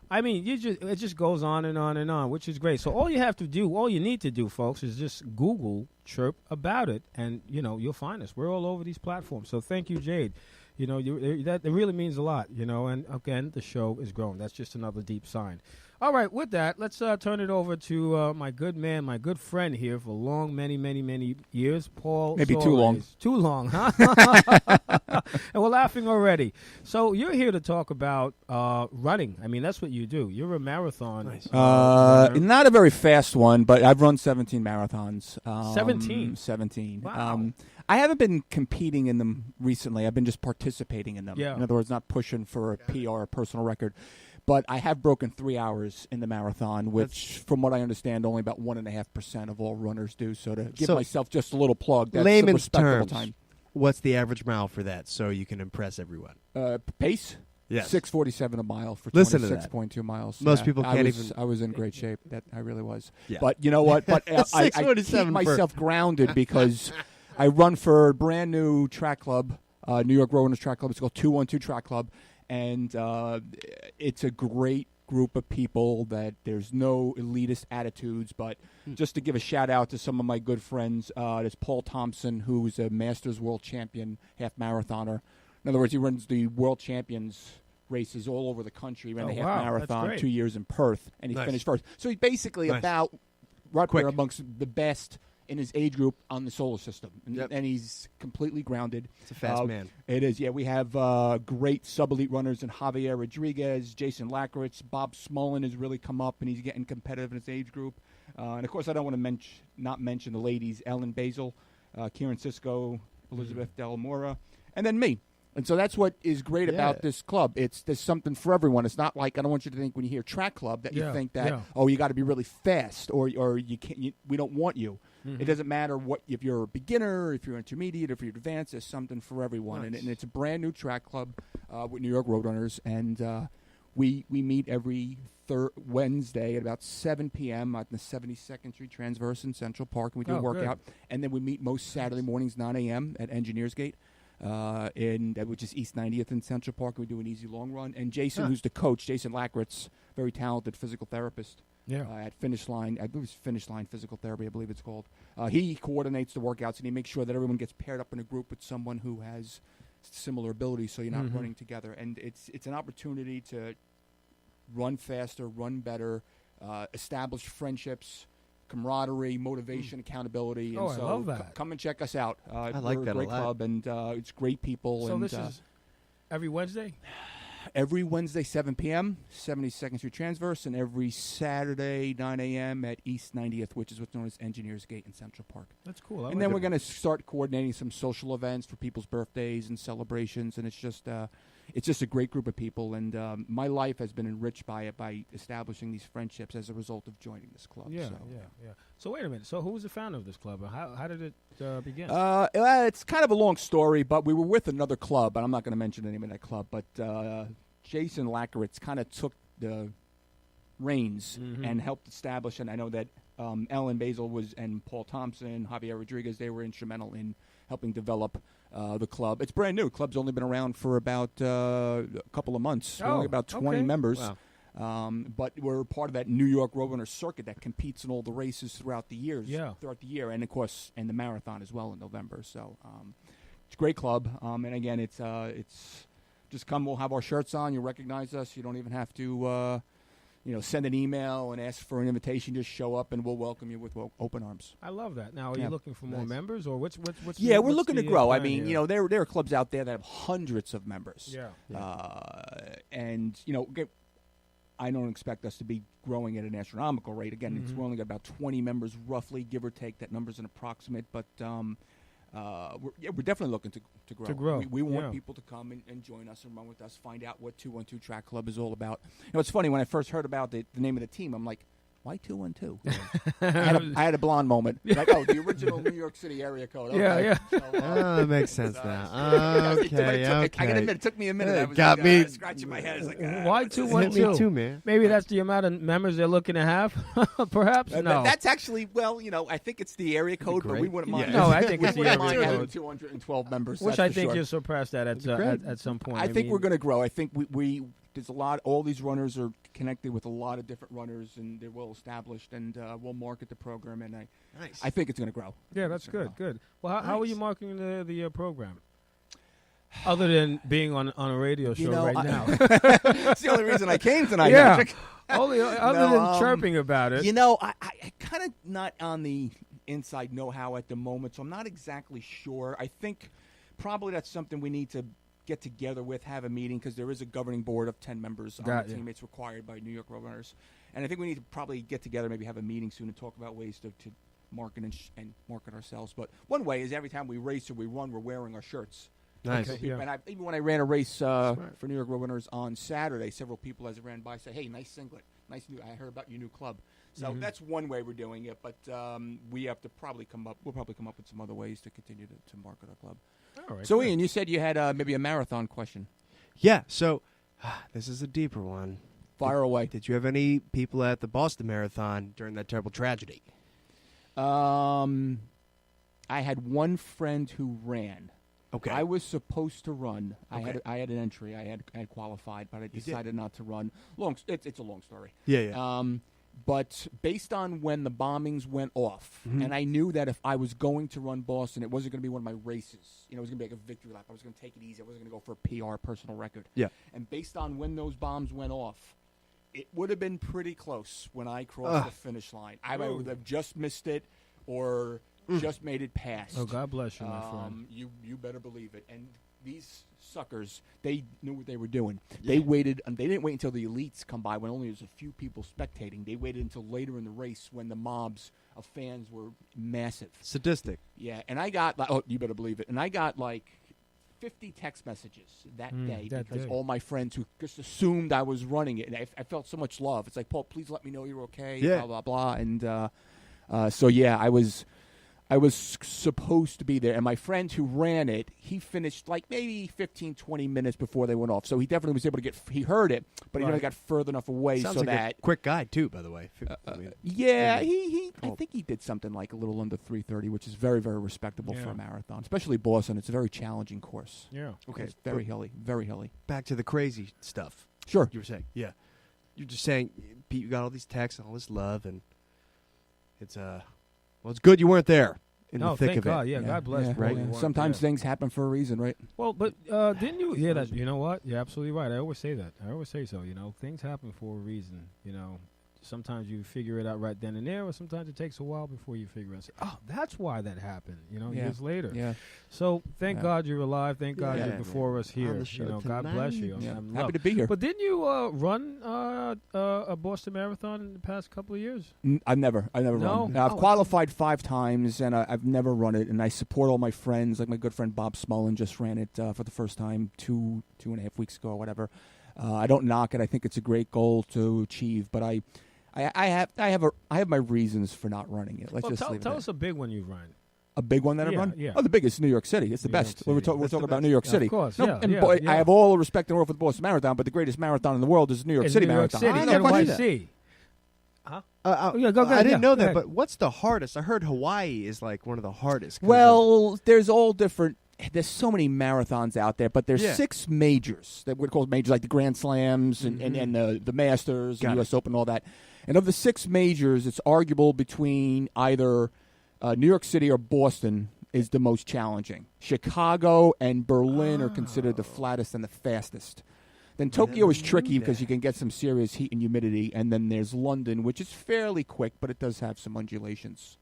I mean, it just goes on and on and on, which is great. So all you need to do, folks, is just Google Chirp About It, and you'll find us. We're all over these platforms. So thank you, Jade. That really means a lot. And again, the show is growing. That's just another deep sign. All right, with that, let's turn it over to my good man, my good friend here for long, many, many, many years, Paul. Maybe Soares. too long. Too long, huh? And we're laughing already. So you're here to talk about running. I mean, that's what you do. You're a marathon. Nice. Not a very fast one, but I've run 17 marathons. 17? 17. Wow. I haven't been competing in them recently. I've been just participating in them. Yeah. In other words, not pushing for a PR, a personal record. But I have broken 3 hours in the marathon, which, from what I understand, only about 1.5% of all runners do. So to give myself just a little plug, that's a layman's respectable terms, time. What's the average mile for that so you can impress everyone? Pace? Yes. 6:47 a mile for Listen to that. 26.2 miles. Most people can't even. I was in great shape. That I really was. Yeah. But you know what? But I keep myself grounded because I run for a brand new track club, New York Runners Track Club. It's called 212 Track Club. And it's a great group of people that there's no elitist attitudes. But just to give a shout-out to some of my good friends, there's Paul Thompson, who's a Masters World Champion half-marathoner. In other words, he runs the World Champions races all over the country. He ran the half-marathon 2 years in Perth, and he finished first. So he's basically about right there amongst the best in his age group on the solar system. And he's completely grounded. It's a fast man. It is, yeah. We have great sub-elite runners in Javier Rodriguez, Jason Lackritz, Bob Smullen has really come up, and he's getting competitive in his age group. And, of course, I don't want to not mention the ladies, Ellen Basil, Kieran Sisko, Elizabeth Del Mora, and then me. And so that's what is great about this club. There's something for everyone. It's not like, I don't want you to think when you hear track club that you think that, you got to be really fast or you can't. We don't want you. it doesn't matter if you're a beginner, if you're intermediate, if you're advanced. There's something for everyone, Nice. and it's a brand new track club with New York Roadrunners, and we meet every Wednesday at about 7 p.m. at the 72nd Street Transverse in Central Park, and we do a workout. Good. And then we meet most Saturday mornings, 9 a.m. at Engineers Gate, which is East 90th in Central Park. And we do an easy long run. And Jason, who's the coach, Jason Lackritz, very talented physical therapist at Finish Line. I believe it's Finish Line Physical Therapy, I believe it's called. He coordinates the workouts, and he makes sure that everyone gets paired up in a group with someone who has similar abilities, so you're not running together. And it's an opportunity to run faster, run better, establish friendships, camaraderie, motivation, accountability. And I love that. Come and check us out. I like we're that a great a lot. club, and it's great people. So and this is every Wednesday? every Wednesday, 7 p.m., 72nd Street Transverse, and every Saturday, 9 a.m. at East 90th, which is what's known as Engineers Gate in Central Park. That's cool. And then we're going to start coordinating some social events for people's birthdays and celebrations, and it's just a great group of people, and my life has been enriched by it, by establishing these friendships as a result of joining this club. Yeah. So wait a minute. So who was the founder of this club? How did it begin? It's kind of a long story, but we were with another club, and I'm not going to mention the name of that club, but Jason Lackritz kind of took the reins and helped establish, and I know that Ellen Basil and Paul Thompson, Javier Rodriguez, they were instrumental in helping develop the club. It's brand new. The club's only been around for about a couple of months. We're only about 20 members. Wow. But we're part of that New York Roadrunner circuit that competes in all the races throughout the year, and of course, and the marathon as well in November. So it's a great club. And again, it's just come. We'll have our shirts on. You'll recognize us. You don't even have to send an email and ask for an invitation. Just show up, and we'll welcome you with open arms. I love that. Now, are you looking for more members, or what's? Yeah, we're looking to grow. I mean, there are clubs out there that have hundreds of members. And I don't expect us to be growing at an astronomical rate. Again, we're only got about 20 members, roughly, give or take. That number's an approximate, but we're definitely looking to grow. To grow. We want people to come and join us and run with us, find out what 212 Track Club is all about. It's funny, when I first heard about the name of the team, I'm like, why 212? I had a blonde moment. Like, the original New York City area code. Okay. Yeah. So, that makes sense now. Okay. I gotta admit, it took me a minute. I was got me scratching my head. I was like, why hit 212? me too, man. Maybe that's the amount of members they're looking to have. Perhaps no. That's actually I think it's the area code, but we wouldn't mind. No, I think it's the wouldn't area mind code. having 212 members. Which that's I think for sure. you'll surpass that at some point. I think we're going to grow. I think we there's a lot. All these runners are connected with a lot of different runners, and they're well established. And we'll market the program, and I think it's going to grow. Yeah, that's good. Good. Well, how are you marketing the program? Other than being on a radio show now. It's the only reason I came tonight. Yeah. Other than chirping about it. I kind of not on the inside know-how at the moment, so I'm not exactly sure. I think probably that's something we need to get together with, have a meeting, because there is a governing board of 10 members on the team. It's required by New York Roadrunners. And I think we need to probably get together, maybe have a meeting soon and talk about ways to market and market ourselves. But one way is every time we race or we run, we're wearing our shirts. Nice. Okay. Yeah. And even when I ran a race for New York Roadrunners on Saturday, several people as I ran by say, "Hey, nice singlet, nice new. I heard about your new club." So that's one way we're doing it. But we have to probably come up. We'll probably come up with some other ways to continue to market our club. All right, so, Ian, you said you had maybe a marathon question. Yeah. So this is a deeper one. Fire away. Did you have any people at the Boston Marathon during that terrible tragedy? I had one friend who ran. Okay. I was supposed to run. Okay. I had an entry. I had qualified, but I decided not to run. It's a long story. Yeah. But based on when the bombings went off, and I knew that if I was going to run Boston, it wasn't going to be one of my races. It was going to be like a victory lap. I was going to take it easy. I wasn't going to go for a PR, personal record. Yeah. And based on when those bombs went off, it would have been pretty close when I crossed the finish line. I would have just missed it or just made it past. Oh, God bless you, my friend. You better believe it. And these suckers, they knew what they were doing. They waited, and they didn't wait until the elites come by when only there's a few people spectating. They waited until later in the race when the mobs of fans were massive. Sadistic. Yeah, and I got, you better believe it, and I got 50 text messages that day because all my friends who just assumed I was running it, and I felt so much love. It's like, Paul, please let me know you're okay, blah, blah, blah. And so, I was I was supposed to be there, and my friend who ran it, he finished like maybe 15, 20 minutes before they went off. So he definitely was able to he heard it, but he never got further enough away. Sounds so like that a quick guide too, by the way. I think he did something like a little under 3:30, which is very, very respectable for a marathon, especially Boston. It's a very challenging course. Yeah. Okay. It's very hilly, very hilly. Back to the crazy stuff. Sure. You were saying, yeah. You're just saying, Pete, you got all these texts and all this love, and it's it's good you weren't there in the thick thank of God. it. Yeah, God bless. Right. Sometimes things happen for a reason, right? Well, but didn't you hear that? You know what? You're absolutely right. I always say that. I always say so. Things happen for a reason. Sometimes you figure it out right then and there, or sometimes it takes a while before you figure out. Oh, that's why that happened. Years later. Yeah. So thank God you're alive. Thank God you're before us here. God bless you. Yeah. Happy to be here. But didn't you run a Boston Marathon in the past couple of years? I've never run. Now, I've qualified 5 times, and I've never run it. And I support all my friends. Like my good friend Bob Smullen just ran it for the first time 2.5 weeks ago or whatever. I don't knock it. I think it's a great goal to achieve, but I have my reasons for not running it. Let's just leave it tell there. us a big one you've run. A big one that I've run? Yeah. Oh, the biggest, New York City. It's the best. We're talking about New York City. Of course, I have all the respect in the world for the Boston Marathon, but the greatest marathon in the world is the New York City Marathon. NYC. Huh? Go ahead. I didn't know that, but what's the hardest? I heard Hawaii is like one of the hardest. Well, there's all different. There's so many marathons out there, but there's 6 majors that we're called majors, like the Grand Slams and the Masters, and U.S. Open, all that. And of the 6 majors, it's arguable between either New York City or Boston is the most challenging. Chicago and Berlin are considered the flattest and the fastest. Then Tokyo is tricky because you can get some serious heat and humidity. And then there's London, which is fairly quick, but it does have some undulations.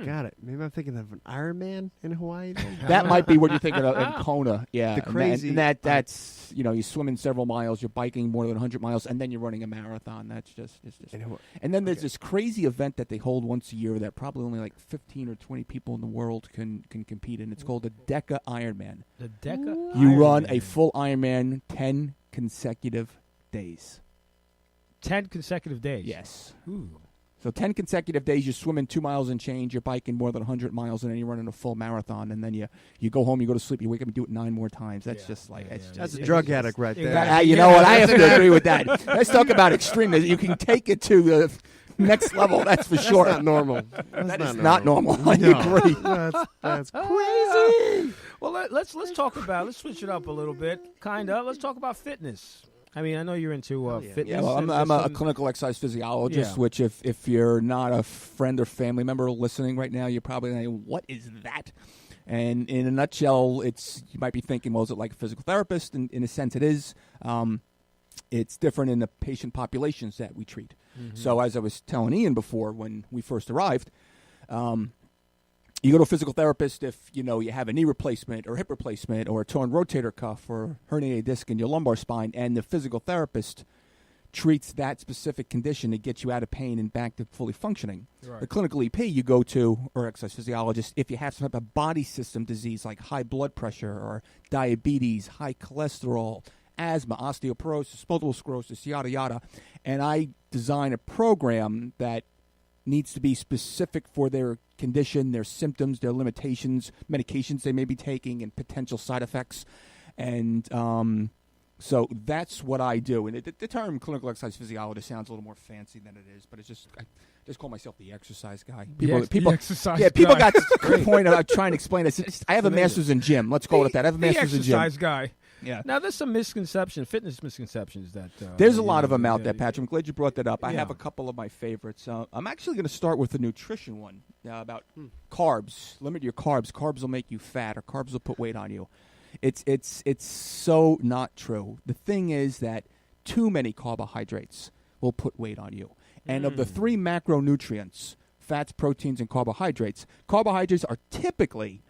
Got it. Maybe I'm thinking of an Ironman in Hawaii. Then? That might be what you're thinking of in Kona. Yeah, the crazy. And that's you swim in several miles, you're biking more than 100 miles, and then you're running a marathon. That's just. And then there's this crazy event that they hold once a year that probably only like 15 or 20 people in the world can compete in. It's called the Deca Ironman. The Deca. You run a full Ironman 10 consecutive days. 10 consecutive days. Yes. Ooh. So 10 consecutive days, you're swimming 2 miles and change, you're biking more than 100 miles, and then you're running a full marathon, and then you go home, you go to sleep, you wake up and do it 9 more times. That's just like... That's a drug addict right there. You know what? I have to agree with that. Let's talk about extreme. You can take it to the next level, that's for sure. That's not normal. That is not normal. I agree. That's crazy. Well, let's talk about... Let's switch it up a little bit, kind of. Let's talk about fitness. I mean, I know you're into fitness. Yeah, well, I'm a clinical exercise physiologist, which if you're not a friend or family member listening right now, you're probably saying, what is that? And in a nutshell, you might be thinking, well, is it like a physical therapist? And in a sense, it is. It's different in the patient populations that we treat. Mm-hmm. So as I was telling Ian before when we first arrived, you go to a physical therapist if, you have a knee replacement or hip replacement or a torn rotator cuff or herniated disc in your lumbar spine, and the physical therapist treats that specific condition to get you out of pain and back to fully functioning. Right. The clinical EP you go to, or exercise physiologist, if you have some type of body system disease like high blood pressure or diabetes, high cholesterol, asthma, osteoporosis, multiple sclerosis, yada, yada. And I design a program that needs to be specific for their condition, their symptoms, their limitations, medications they may be taking, and potential side effects. And so that's what I do. And the term clinical exercise physiologist sounds a little more fancy than it is, but it's just I just call myself the exercise guy. People exercise guy. People got to the point of trying to explain it. I have a master's in gym. Let's call it that. I have a master's in gym. The exercise guy. Yeah. Now, there's some fitness misconceptions that... there's a lot of them out there, Patrick. I'm glad you brought that up. I have a couple of my favorites. I'm actually going to start with the nutrition one about carbs. Limit your carbs. Carbs will make you fat, or carbs will put weight on you. It's so not true. The thing is that too many carbohydrates will put weight on you. And of the 3 macronutrients, fats, proteins, and carbohydrates are typically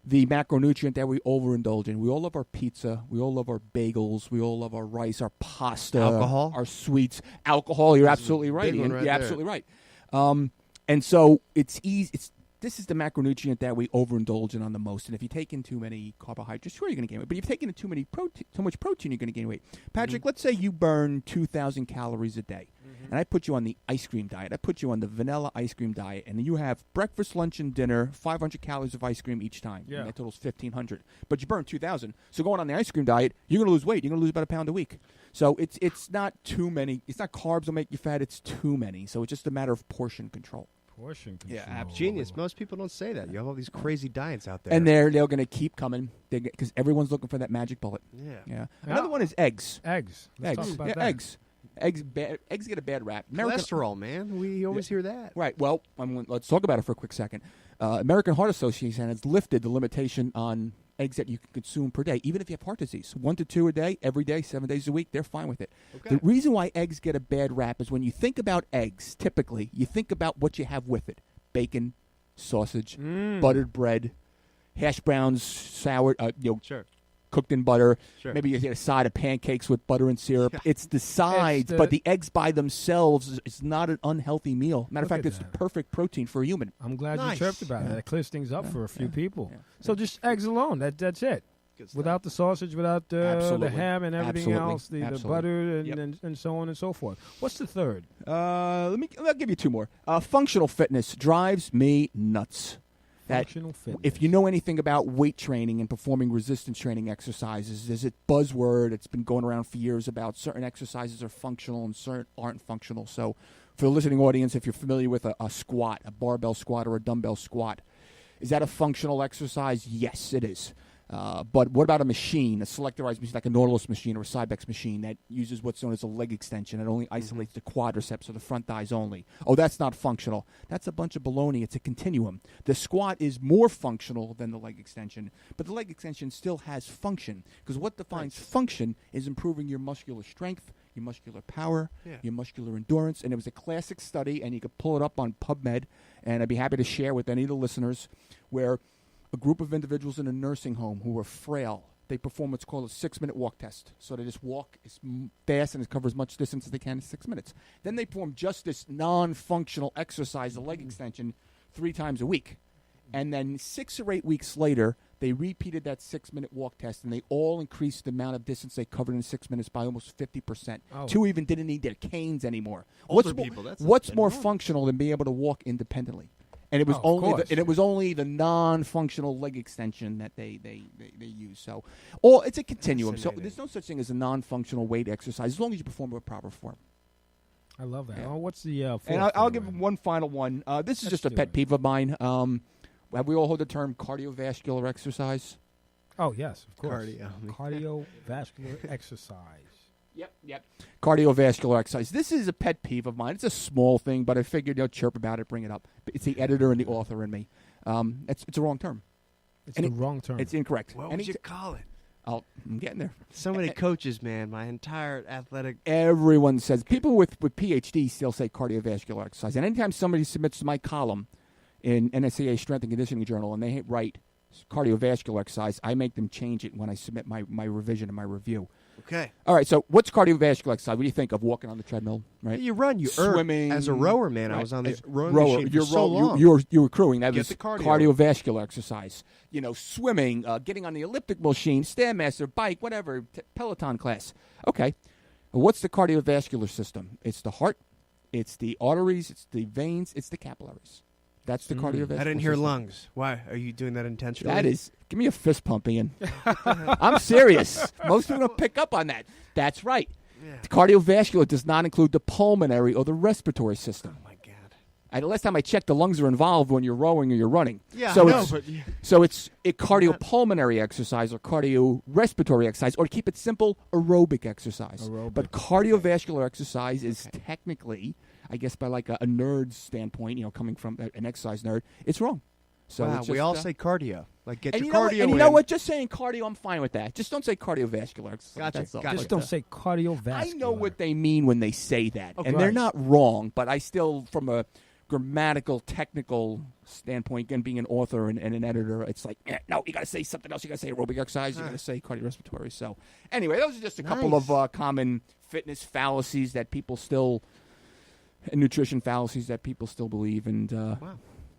the macronutrient that we overindulge in. We all love our pizza. We all love our bagels. We all love our rice, our pasta, alcohol, our sweets. Alcohol, you're absolutely right, Ian. You're absolutely right. And so it's easy. This is the macronutrient that we overindulge in on the most. And if you take in too many carbohydrates, sure, you're going to gain weight. But if you've taken in too much protein, you're going to gain weight. Patrick, let's say you burn 2,000 calories a day. and I put you on the ice cream diet. I put you on the vanilla ice cream diet, and you have breakfast, lunch, and dinner, 500 calories of ice cream each time. Yeah. And that totals 1,500. But you burn 2,000. So going on the ice cream diet, you're going to lose weight. You're going to lose about a pound a week. So it's not too many. It's not carbs that make you fat. It's too many. So it's just a matter of portion control. Portion control. Yeah, genius. Most people don't say that. You have all these crazy diets out there. And they're going to keep coming because everyone's looking for that magic bullet. Yeah. Another one is eggs. Eggs. Let's talk about that. Eggs. Eggs get a bad rap. Cholesterol, man. We always hear that. Right. Well, let's talk about it for a quick second. American Heart Association has lifted the limitation on eggs that you can consume per day, even if you have heart disease. 1 to 2 a day, every day, 7 days a week, they're fine with it. Okay. The reason why eggs get a bad rap is when you think about eggs, typically, you think about what you have with it. Bacon, sausage, buttered bread, hash browns, sour, Sure. cooked in butter. Sure. Maybe you get a side of pancakes with butter and syrup. It's the sides, but the eggs by themselves is not an unhealthy meal. Matter of fact, it's the perfect protein for a human. I'm glad you chirped about it. That clears things up for a few people. Yeah. So just eggs alone. That's it. Without the sausage, without the ham and everything else, the butter and so on and so forth. What's the third? I'll give you 2 more. Functional fitness drives me nuts. Functional fitness. If you know anything about weight training and performing resistance training exercises, there's a buzzword that's been going around for years about certain exercises are functional and certain aren't functional. So for the listening audience, if you're familiar with a squat, a barbell squat or a dumbbell squat, is that a functional exercise? Yes, it is. But what about a machine, a selectorized machine like a Nautilus machine or a Cybex machine that uses what's known as a leg extension? It only isolates the quadriceps or the front thighs only. Oh, that's not functional. That's a bunch of baloney. It's a continuum. The squat is more functional than the leg extension, but the leg extension still has function because what defines function is improving your muscular strength, your muscular power, your muscular endurance. And it was a classic study, and you could pull it up on PubMed, and I'd be happy to share with any of the listeners, where a group of individuals in a nursing home who were frail, they perform what's called a 6-minute walk test. So they just walk as fast and cover as much distance as they can in 6 minutes. Then they perform just this non-functional exercise, the leg extension, 3 times a week. And then 6 or 8 weeks later, they repeated that 6-minute walk test, and they all increased the amount of distance they covered in 6 minutes by almost 50%. Oh. 2 even didn't need their canes anymore. What's more functional than being able to walk independently? And it was only the non-functional leg extension that they use. So, it's a continuum. So there's no such thing as a non-functional weight exercise as long as you perform with proper form. I love that. Yeah. Oh, what's the fourth? And I'll give one final one. This is just a pet peeve of mine. Have we all heard the term cardiovascular exercise? Oh yes, of course. Cardiovascular exercise. Yep. Cardiovascular exercise. This is a pet peeve of mine. It's a small thing, but I figured chirp about it, bring it up. It's the editor and the author in me. It's a wrong term. It's the wrong term. It's incorrect. What would you call it? I'm getting there. So many coaches, man. My entire athletic... Everyone says... People with PhDs still say cardiovascular exercise. And anytime somebody submits to my column in NSCA Strength and Conditioning Journal and they write cardiovascular exercise, I make them change it when I submit my revision and my review. Okay. All right, so what's cardiovascular exercise? What do you think of walking on the treadmill, right? You run, you swimming. As a rower, man, right. I was on the rowing machine for so long. You were crewing. That was cardio. Cardiovascular exercise. Swimming, getting on the elliptic machine, Stairmaster, bike, whatever, Peloton class. Okay. What's the cardiovascular system? It's the heart, it's the arteries, it's the veins, it's the capillaries. That's the cardiovascular. I didn't hear system. Lungs. Why? Are you doing that intentionally? That is. Give me a fist pump, Ian. I'm serious. Most people don't pick up on that. That's right. Yeah. The cardiovascular does not include the pulmonary or the respiratory system. Oh, my God. The last time I checked, the lungs are involved when you're rowing or you're running. Yeah, so I know, but... So it's a cardiopulmonary exercise or cardiorespiratory exercise, or to keep it simple, aerobic exercise. But cardiovascular exercise is technically... I guess by like a nerd's standpoint, coming from an exercise nerd, it's wrong. So wow, it's just, we all say cardio. Like get your cardio. And you know what? Just saying cardio, I'm fine with that. Just don't say cardiovascular exercise. Gotcha. Just don't say cardiovascular. I know what they mean when they say that, okay. And they're not wrong. But I still, from a grammatical, technical standpoint, again, being an author and an editor, it's like, no, you got to say something else. You got to say aerobic exercise. You got to say cardiorespiratory. So anyway, those are just a couple of common fitness fallacies that people still. And nutrition fallacies that people still believe, and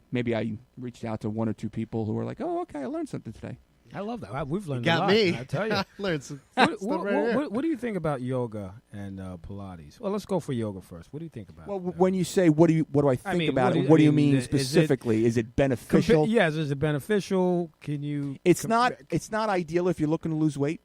maybe I reached out to 1 or 2 people who were like, "Oh, okay, I learned something today." I love that. We've learned got a lot. me. I tell you. Learned some What do you think about yoga and Pilates? Well, let's go for yoga first. What do you think about? Well, when you say what do I think about it? What do you mean specifically? Is it beneficial? Yes, is it beneficial? Can you? It's not ideal if you're looking to lose weight.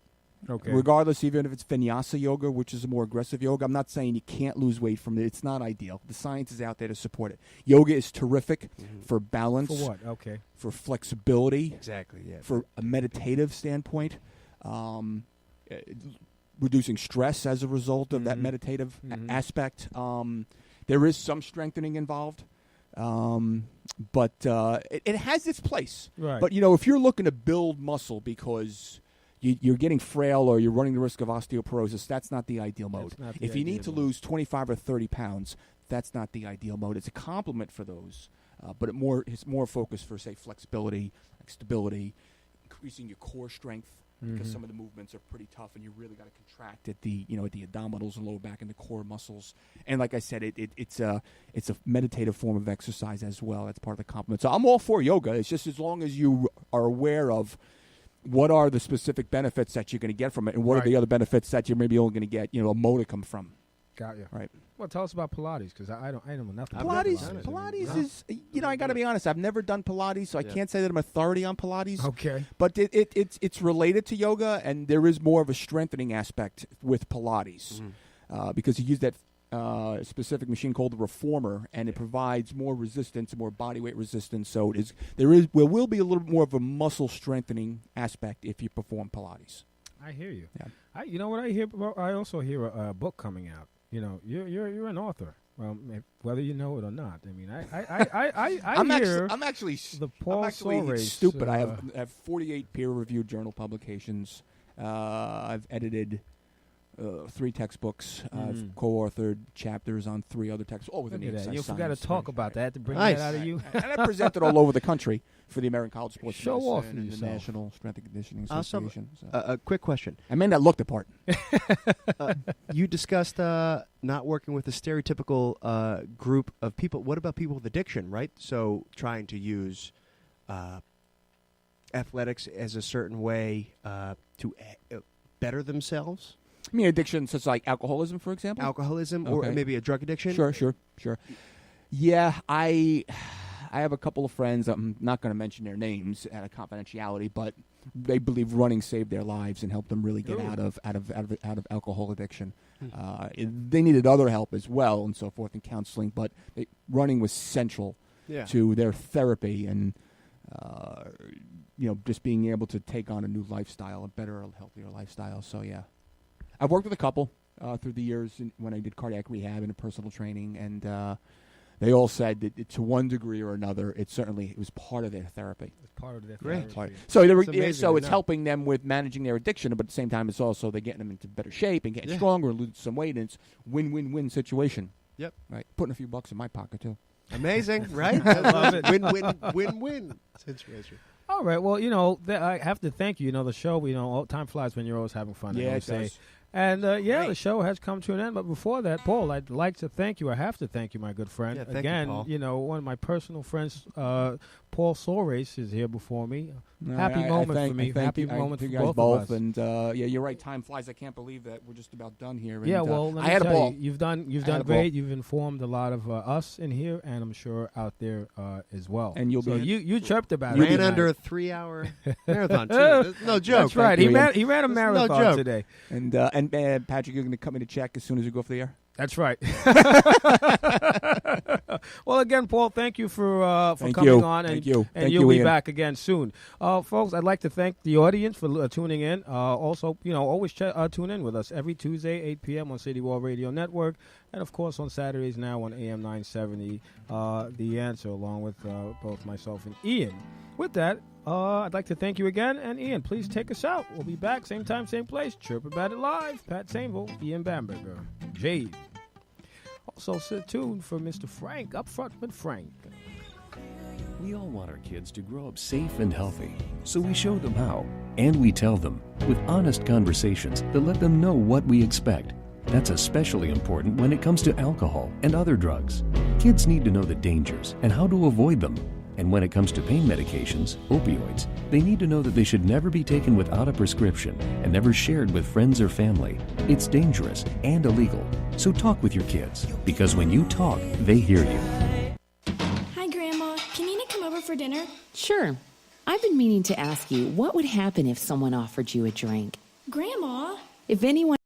Okay. Regardless, even if it's vinyasa yoga, which is a more aggressive yoga, I'm not saying you can't lose weight from it. It's not ideal. The science is out there to support it. Yoga is terrific for balance. For what? Okay. For flexibility. Exactly, yeah. For a meditative standpoint. Reducing stress as a result of that meditative aspect. There is some strengthening involved. But it has its place. Right. But, if you're looking to build muscle because you're getting frail or you're running the risk of osteoporosis, that's not the ideal mode. If you need to lose 25 or 30 pounds, that's not the ideal mode. It's a complement for those, but it's more focused for, say, flexibility, like stability, increasing your core strength, because some of the movements are pretty tough and you really got to contract at the abdominals and lower back and the core muscles. And like I said, it's a meditative form of exercise as well. That's part of the complement. So I'm all for yoga. It's just as long as you are aware of what are the specific benefits that you're going to get from it, and what are the other benefits that you're maybe only going to get, a modicum from. Got you. Right. Well, tell us about Pilates, because I know nothing. Pilates is, I got to be honest. I've never done Pilates, so I can't say that I'm authority on Pilates. Okay. But it's related to yoga, and there is more of a strengthening aspect with Pilates, because you use that specific machine called the reformer, and it provides more resistance, more body weight resistance. So there will be a little bit more of a muscle strengthening aspect if you perform Pilates. I hear you. Yeah. You know what I hear? I also hear a book coming out. You're an author. Well, whether you know it or not. I mean, I'm actually Sorace, stupid. I have 48 peer-reviewed journal publications. I've edited 3 textbooks. I've co-authored chapters on 3 other texts. All within the exercise. You forgot to talk about that to bring Nice. that out of you. And I presented all over the country for the American College of Sports Show Medicine off and the yourself. National Strength and Conditioning Association. A quick question. I may not look the part. You discussed not working with a stereotypical group of people. What about people with addiction, right? So trying to use athletics as a certain way to better themselves? I mean, addiction such like alcoholism, for example? Alcoholism or maybe a drug addiction? Sure. Yeah, I have a couple of friends. I'm not going to mention their names out of confidentiality, but they believe running saved their lives and helped them really get out of alcohol addiction. They needed other help as well and so forth and counseling, but running was central to their therapy and just being able to take on a new lifestyle, a better, healthier lifestyle. So yeah, I've worked with a couple through the years when I did cardiac rehab and personal training, and they all said that to one degree or another, it was part of their therapy. It's part of their therapy. So it's helping them with managing their addiction, but at the same time, it's also they're getting them into better shape and getting stronger and losing some weight, and it's win-win-win situation. Yep. Right. Putting a few bucks in my pocket too. Amazing, right? I love it. Win-win situation. All right. Well, I have to thank you. The show, time flies when you're always having fun. Yeah, it does. And, the show has come to an end. But before that, Paul, I'd like to thank you. I have to thank you, my good friend. Yeah, thank Again, you, Paul. One of my personal friends, Paul Sorace, is here before me. Happy moment for me. Happy moment for both of us. And, you're right. Time flies. I can't believe that we're just about done here. And, let me had tell a ball. You've done great. You've informed a lot of us in here, and I'm sure out there as well. And you chirped about it. Ran under a 3-hour marathon, too. No joke. That's right. He ran a marathon today. And Patrick, you're going to cut me to check as soon as we go off the air? That's right. Well, again, Paul, thank you for coming on, and you'll be back again soon, folks. I'd like to thank the audience for tuning in. Also, always tune in with us every Tuesday, 8 p.m. on City Wall Radio Network, and of course on Saturdays now on AM 970. The Answer, along with both myself and Ian. With that, I'd like to thank you again, and Ian, please take us out. We'll be back, same time, same place. Chirp About It Live. Pat Sainville, Ian Bamberger, Jade. Also, stay tuned for Mr. Frank, Up Front with Frank. We all want our kids to grow up safe and healthy, so we show them how, and we tell them with honest conversations that let them know what we expect. That's especially important when it comes to alcohol and other drugs. Kids need to know the dangers and how to avoid them. And when it comes to pain medications, opioids, they need to know that they should never be taken without a prescription and never shared with friends or family. It's dangerous and illegal. So talk with your kids, because when you talk, they hear you. Hi, Grandma. Can Nina come over for dinner? Sure. I've been meaning to ask you, what would happen if someone offered you a drink? Grandma? If anyone